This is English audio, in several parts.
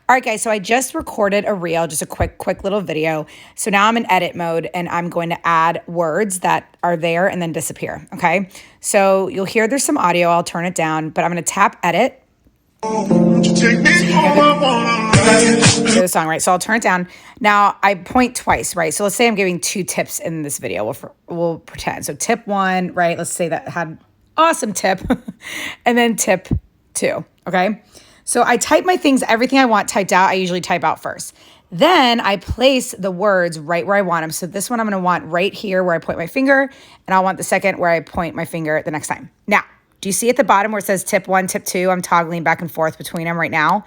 All right, guys, so I just recorded a reel, just a quick little video. So now I'm in edit mode and I'm going to add words that are there and then disappear, okay? So you'll hear there's some audio, I'll turn it down, but I'm gonna tap edit. The song, right? So I'll turn it down. Now I point twice, right? So let's say I'm giving 2 tips in this video. We'll pretend. So tip 1, right? Let's say that had awesome tip. And then tip 2, okay? So I type my things, everything I want typed out, I usually type out first. Then I place the words right where I want them. So this one I'm gonna want right here where I point my finger, and I'll want the second where I point my finger the next time. Now, do you see at the bottom where it says tip 1, tip 2? I'm toggling back and forth between them right now.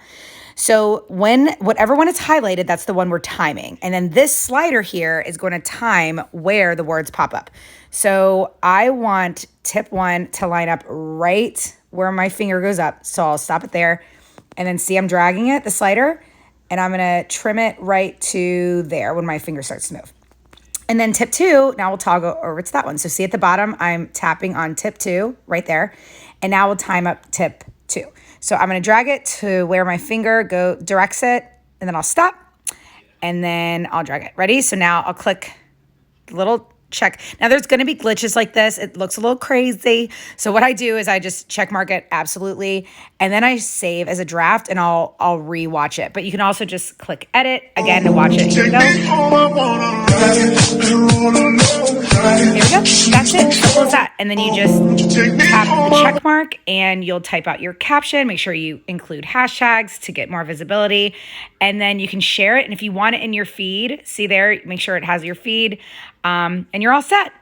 So whatever one is highlighted, that's the one we're timing. And then this slider here is going to time where the words pop up. So I want tip 1 to line up right where my finger goes up. So I'll stop it there. And then see, I'm dragging it, the slider, and I'm gonna trim it right to there when my finger starts to move. And then tip 2, now we'll toggle over to that one. So see at the bottom, I'm tapping on tip 2 right there. And now we'll time up tip 2. So I'm gonna drag it to where my finger directs it, and then I'll stop, and then I'll drag it. Ready? So now I'll click the little check. Now there's going to be glitches like this. It looks a little crazy. So what I do is I just check mark it absolutely, and then I save as a draft, and I'll rewatch it. But you can also just click edit again to watch it. Here we go. That's it. Simple as that. And then you just tap the check mark and you'll type out your caption. Make sure you include hashtags to get more visibility. And then you can share it. And if you want it in your feed, see there, make sure it has your feed. And you're all set.